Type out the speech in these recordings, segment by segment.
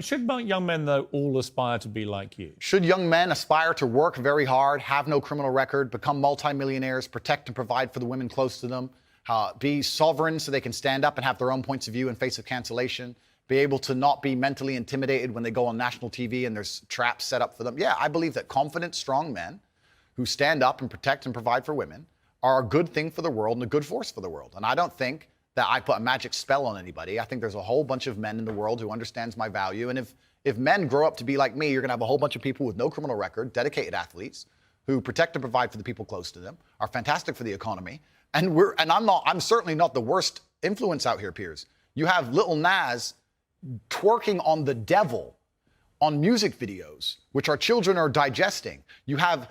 should young men, though, all aspire to be like you? Should young men aspire to work very hard, have no criminal record, become multimillionaires, protect and provide for the women close to them, be sovereign so they can stand up and have their own points of view in face of cancellation, be able to not be mentally intimidated when they go on national TV and there's traps set up for them? Yeah, I believe that confident, strong men who stand up and protect and provide for women are a good thing for the world and a good force for the world. And I don't think that I put a magic spell on anybody. I think there's a whole bunch of men in the world who understands my value. And if men grow up to be like me, you're gonna have a whole bunch of people with no criminal record, dedicated athletes, who protect and provide for the people close to them, are fantastic for the economy. And I'm certainly not the worst influence out here, Piers. You have Lil Nas twerking on the devil on music videos, which our children are digesting. You have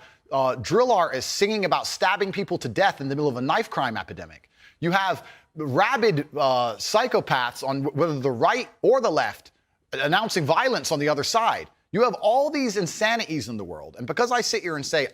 drill artists singing about stabbing people to death in the middle of a knife crime epidemic. You have rabid psychopaths on whether the right or the left announcing violence on the other side. You have all these insanities in the world. And because I sit here and say,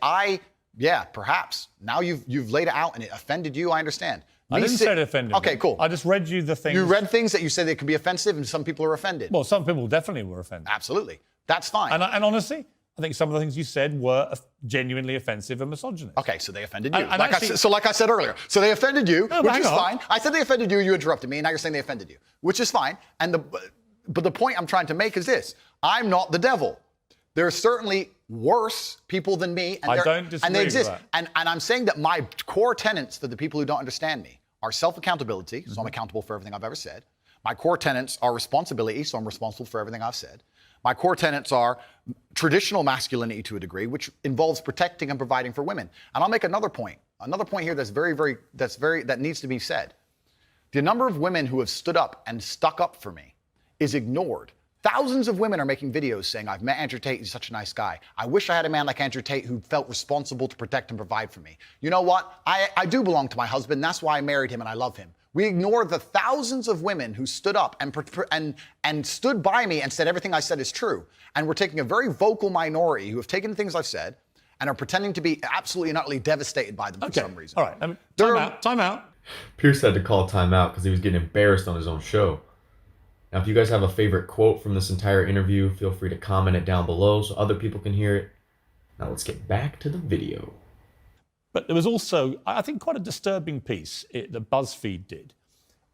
yeah, perhaps, now you've laid it out and it offended you, I understand. I didn't say it offended Okay, me. cool. I just read you the things. You read things that you said they could be offensive and some people are offended. Well, some people definitely were offended. Absolutely. That's fine. And honestly, I think some of the things you said were genuinely offensive and misogynist. Okay, so they offended you. And like I said earlier. So they offended you, which is fine. I said they offended you, you interrupted me, and now you're saying they offended you, which is fine. But the point I'm trying to make is this. I'm not the devil. There are certainly worse people than me. And I don't disagree and they exist. with that. And I'm saying that my core tenets for the people who don't understand me are self-accountability, so I'm accountable for everything I've ever said. My core tenets are responsibility, so I'm responsible for everything I've said. My core tenets are traditional masculinity to a degree, which involves protecting and providing for women. And I'll make another point here that needs to be said. The number of women who have stood up and stuck up for me is ignored. Thousands of women are making videos saying, I've met Andrew Tate, he's such a nice guy. I wish I had a man like Andrew Tate who felt responsible to protect and provide for me. You know what? I do belong to my husband, that's why I married him and I love him. We ignore the thousands of women who stood up and stood by me and said everything I said is true. And we're taking a very vocal minority who have taken the things I've said and are pretending to be absolutely and utterly devastated by them for some reason. All right, time out. Piers had to call timeout because he was getting embarrassed on his own show. Now, if you guys have a favorite quote from this entire interview, feel free to comment it down below so other people can hear it. Now let's get back to the video. But there was also, I think, quite a disturbing piece that BuzzFeed did.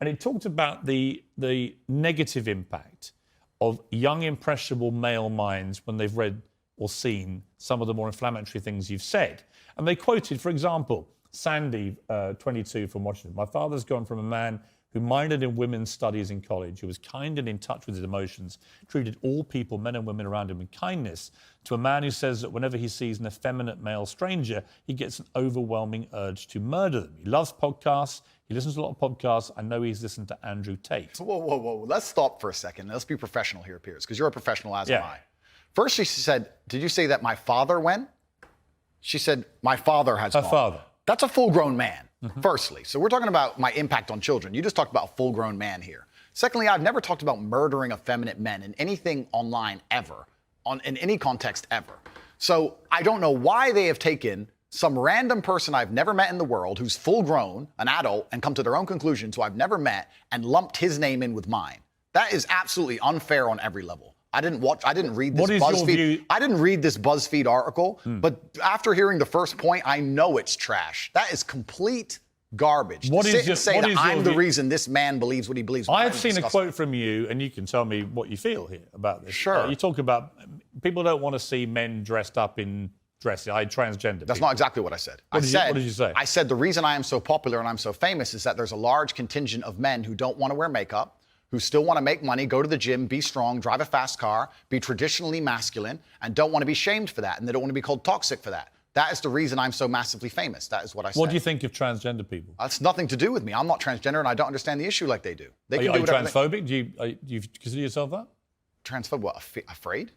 And it talked about the negative impact of young, impressionable male minds when they've read or seen some of the more inflammatory things you've said. And they quoted, for example, Sandy, 22, from Washington. My father's gone from a man who minored in women's studies in college, who was kind and in touch with his emotions, treated all people, men and women around him, with kindness, to a man who says that whenever he sees an effeminate male stranger, he gets an overwhelming urge to murder them. He loves podcasts. He listens to a lot of podcasts. I know he's listened to Andrew Tate. Whoa. Let's stop for a second. Let's be professional here, Piers, because you're a professional, as am I. First, she said, did you say that my father went? She said, my father has gone. Her father. That's a full-grown man, firstly. So we're talking about my impact on children. You just talked about a full-grown man here. Secondly, I've never talked about murdering effeminate men in anything online ever, in any context ever. So I don't know why they have taken some random person I've never met in the world who's full-grown, an adult, and come to their own conclusions who I've never met and lumped his name in with mine. That is absolutely unfair on every level. I didn't read this BuzzFeed. I didn't read this BuzzFeed article, but after hearing the first point, I know it's trash. That is complete garbage. I'm the reason this man believes what he believes. I have seen a quote from you, and you can tell me what you feel here about this. Sure. You talk about people don't want to see men dressed up in dresses. Transgender. That's not exactly what I said. What did you say? I said the reason I am so popular and I'm so famous is that there's a large contingent of men who don't want to wear makeup, who still want to make money, go to the gym, be strong, drive a fast car, be traditionally masculine, and don't want to be shamed for that, and they don't want to be called toxic for that. That is the reason I'm so massively famous. That is what I said. What do you think of transgender people? That's nothing to do with me. I'm not transgender, and I don't understand the issue like they do. They are you transphobic? Do you consider yourself that? Transphobic? What? Afraid?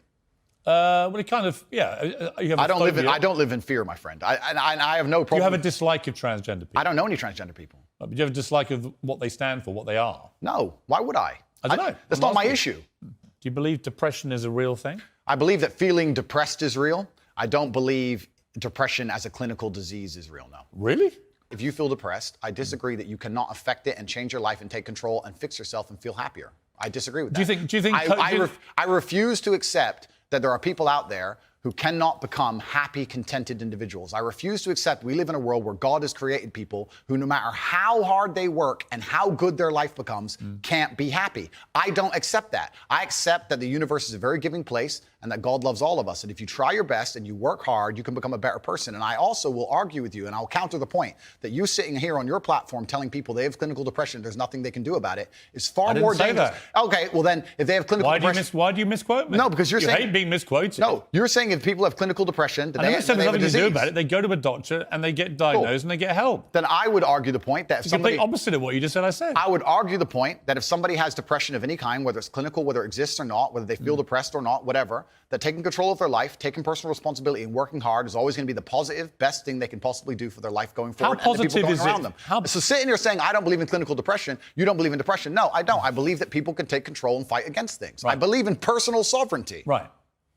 Well, it kind of, yeah. You have I don't live in fear, my friend. I have no problem. Do you have a dislike of transgender people? I don't know any transgender people. Do you have a dislike of what they stand for, what they are? No. Why would I? I don't know. That's not my issue. Do you believe depression is a real thing? I believe that feeling depressed is real. I don't believe depression as a clinical disease is real, no. Really? If you feel depressed, I disagree that you cannot affect it and change your life and take control and fix yourself and feel happier. I disagree with that. Do you think? I refuse to accept that there are people out there who cannot become happy, contented individuals. I refuse to accept we live in a world where God has created people who, no matter how hard they work and how good their life becomes, can't be happy. I don't accept that. I accept that the universe is a very giving place and that God loves all of us. And if you try your best and you work hard, you can become a better person. And I also will argue with you, and I'll counter the point, that you sitting here on your platform telling people they have clinical depression, there's nothing they can do about it, is far more dangerous. That. Okay, well then, if they have clinical depression... Why do you misquote me? No, because you're saying... You hate being misquoted. No, you're saying if people have clinical depression, then I never said there's nothing to do about it. it. They go to a doctor and they get diagnosed and they get help. Then I would argue the point that if It's the somebody... complete opposite of what you just said I said. I would argue the point that if somebody has depression of any kind, whether it's clinical, whether it exists or not, whether they feel depressed or not, whatever, that taking control of their life, taking personal responsibility and working hard is always going to be the positive, best thing they can possibly do for their life going forward. How positive and the people is going around it? them. So sitting here saying, I don't believe in clinical depression, you don't believe in depression. No, I don't. I believe that people can take control and fight against things. Right. I believe in personal sovereignty. Right.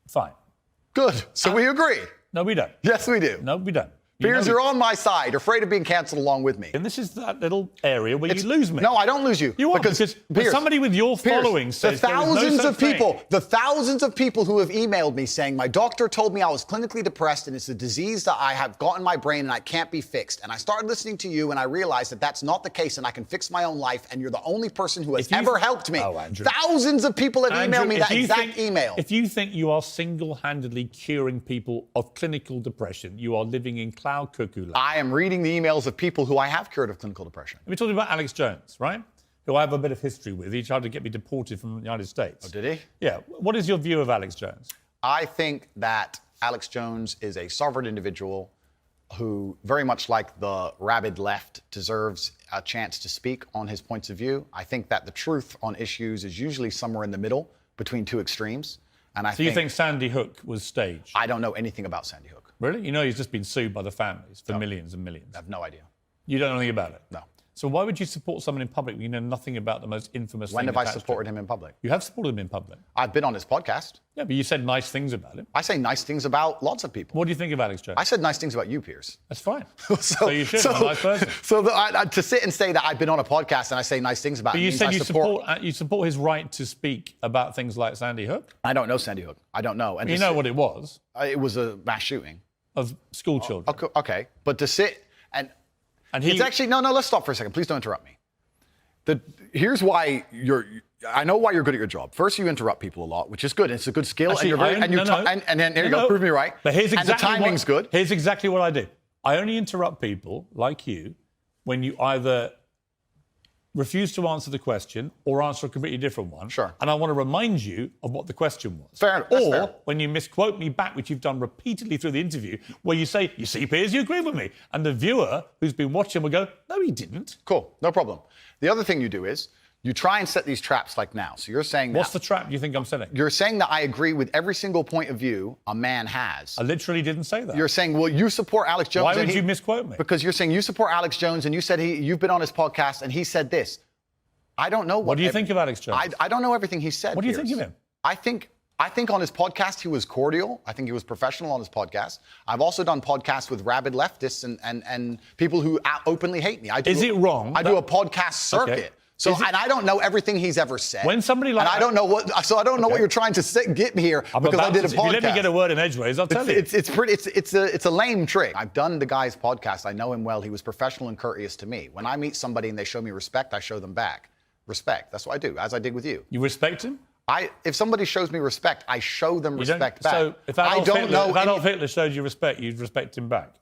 Fine. Good. So we agree. No, we don't. Yes, we do. No, we don't. Piers, you're on my side. You're afraid of being cancelled along with me. And this is that little area where you lose me. No, I don't lose you. You are, because Piers, somebody with your following says the thousands of people who have emailed me saying, my doctor told me I was clinically depressed and it's a disease that I have got in my brain and I can't be fixed. And I started listening to you and I realized that that's not the case and I can fix my own life and you're the only person who has ever helped me. Oh, Andrew. Thousands of people have emailed me that exact email. If you think you are single-handedly curing people of clinical depression, you are living in cloud cuckoo land. I am reading the emails of people who I have cured of clinical depression. We're talking about Alex Jones, right? Who I have a bit of history with. He tried to get me deported from the United States. Oh, did he? Yeah. What is your view of Alex Jones? I think that Alex Jones is a sovereign individual who, very much like the rabid left, deserves a chance to speak on his points of view. I think that the truth on issues is usually somewhere in the middle between two extremes. And So you think Sandy Hook was staged? I don't know anything about Sandy Hook. Really? You know he's just been sued by the families for millions and millions. I have no idea. You don't know anything about it? No. So why would you support someone in public when you know nothing about the most infamous thing? When have I supported him in public? You have supported him in public. I've been on his podcast. Yeah, but you said nice things about him. I say nice things about lots of people. What do you think of Alex Jones? I said nice things about you, Piers. That's fine. so you should. I'm a nice person. So to sit and say that I've been on a podcast and I say nice things about him. But you said you support his right to speak about things like Sandy Hook? I don't know Sandy Hook. I don't know. And you know what it was? It was a mass shooting. Of school children. Okay. But to sit and he... It's actually, no, let's stop for a second. Please don't interrupt me. Here's why I know why you're good at your job. First, you interrupt people a lot, which is good. It's a good skill. Actually, and then there you go, prove me right. But here's exactly and the timing's good. Here's exactly what I do. I only interrupt people like you when you either refuse to answer the question or answer a completely different one. Sure. And I want to remind you of what the question was. Fair enough. Or when you misquote me back, which you've done repeatedly through the interview, where you say, you see, Piers, you agree with me. And the viewer who's been watching will go, no, he didn't. Cool, no problem. The other thing you do is you try and set these traps like now. So you're saying What's the trap you think I'm setting? You're saying that I agree with every single point of view a man has. I literally didn't say that. You're saying, well, you support Alex Jones. Why would you misquote me? Because you're saying you support Alex Jones and you said you've been on his podcast and he said this. I don't know what do you think of Alex Jones? I don't know everything he said. What do you think of him? I think on his podcast he was cordial. I think he was professional on his podcast. I've also done podcasts with rabid leftists and people who openly hate me. Is it wrong? I do a podcast circuit. Okay. So and I don't know everything he's ever said. When somebody like and I don't know what you're trying to get me here because I did a podcast. If you let me get a word in edgeways, I'll tell you. It's a lame trick. I've done the guy's podcast. I know him well. He was professional and courteous to me. When I meet somebody and they show me respect, I show them back respect. That's what I do, as I did with you. You respect him? If somebody shows me respect, I show them respect back. So if Adolf Hitler showed you respect, you'd respect him back?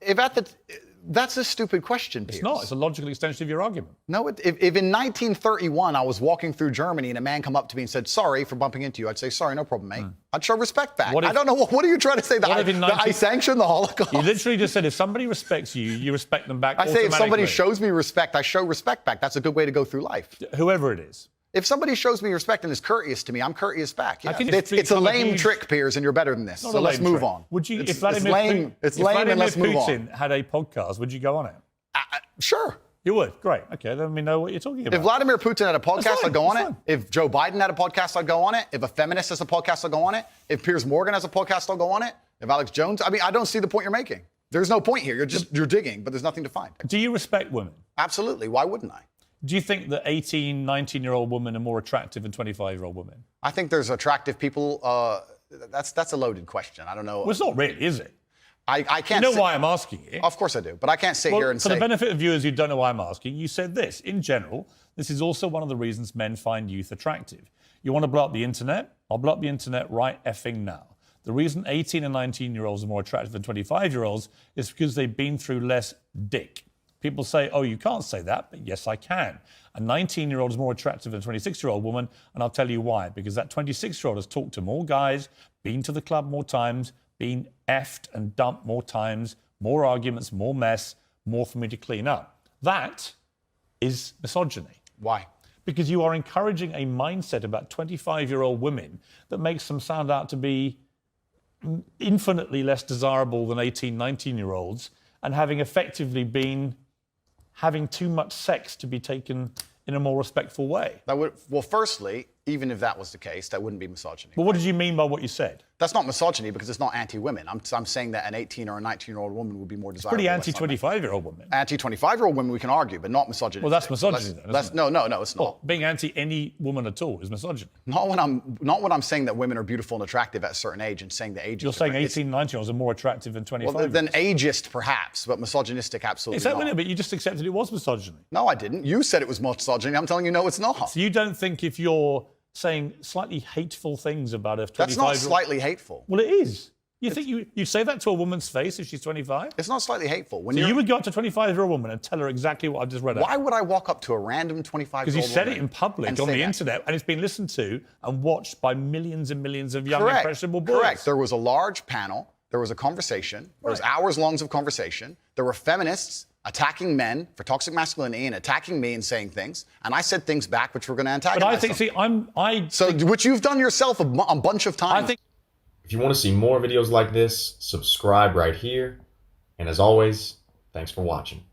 That's a stupid question, Piers. It's not. It's a logical extension of your argument. No, if in 1931 I was walking through Germany and a man come up to me and said, sorry for bumping into you, I'd say, sorry, no problem, mate. I'd show respect back. I don't know, what are you trying to say? That I sanction the Holocaust? You literally just said if somebody respects you, you respect them back I say if somebody shows me respect, I show respect back. That's a good way to go through life. Whoever it is. If somebody shows me respect and is courteous to me, I'm courteous back. Yeah. It's a lame lame trick, Piers, and you're better than this. So let's move on. Would you? It's lame, and let's move on. Putin had a podcast, would you go on it? Sure. You would? Great. Okay, let me know what you're talking about. If Vladimir Putin had a podcast, I'd go on it. If Joe Biden had a podcast, I'd go on it. If a feminist has a podcast, I'll go on it. If Piers Morgan has a podcast, I'll go on it. If Alex Jones, I don't see the point you're making. There's no point here. You're digging, but there's nothing to find. Do you respect women? Absolutely. Why wouldn't I? Do you think that 18, 19-year-old women are more attractive than 25-year-old women? I think there's attractive people. That's a loaded question. I don't know. Well, it's not really, is it? I can't. You know why I'm asking you? Of course I do, but I can't sit here and for say. the benefit of viewers who don't know why I'm asking, you said this. In general, this is also one of the reasons men find youth attractive. You want to blow up the internet? I'll blow up the internet right effing now. The reason 18 and 19-year-olds are more attractive than 25-year-olds is because they've been through less dick. People say, oh, you can't say that, but yes, I can. A 19-year-old is more attractive than a 26-year-old woman, and I'll tell you why. Because that 26-year-old has talked to more guys, been to the club more times, been effed and dumped more times, more arguments, more mess, more for me to clean up. That is misogyny. Why? Because you are encouraging a mindset about 25-year-old women that makes them sound out to be infinitely less desirable than 18, 19-year-olds, and having effectively been having too much sex to be taken in a more respectful way. Well, firstly, even if that was the case, that wouldn't be misogyny. But what did you mean by what you said? That's not misogyny because it's not anti-women. I'm saying that an 18 or a 19-year-old woman would be more desirable. Pretty anti-25-year-old woman. Anti-25-year-old women we can argue, but not misogyny. Well, that's misogyny then, isn't it? No, it's not. Well, being anti any woman at all is misogyny. Not when I'm saying that women are beautiful and attractive at a certain age and saying the age is You're saying different. 18, 19-year-olds are more attractive than 25. Well, then ageist perhaps, but misogynistic absolutely Is that not. but you just accepted it was misogyny. No, I didn't. You said it was misogyny. I'm telling you, no, it's not. So you don't think if you're saying slightly hateful things about a 25-year-old... That's not slightly hateful. Well, it is. You think you say that to a woman's face if she's 25? It's not slightly hateful. So you would go up to a 25-year-old woman and tell her exactly what I've just read out? Why would I walk up to a random 25-year-old woman? Because you said it in public on the internet, and it's been listened to and watched by millions and millions of young, impressionable boys. Correct. There was a large panel. There was a conversation. There was hours long of conversation. There were feminists attacking men for toxic masculinity and attacking me and saying things. And I said things back which were going to antagonize them. Which you've done yourself a bunch of times. If you want to see more videos like this, subscribe right here. And as always, thanks for watching.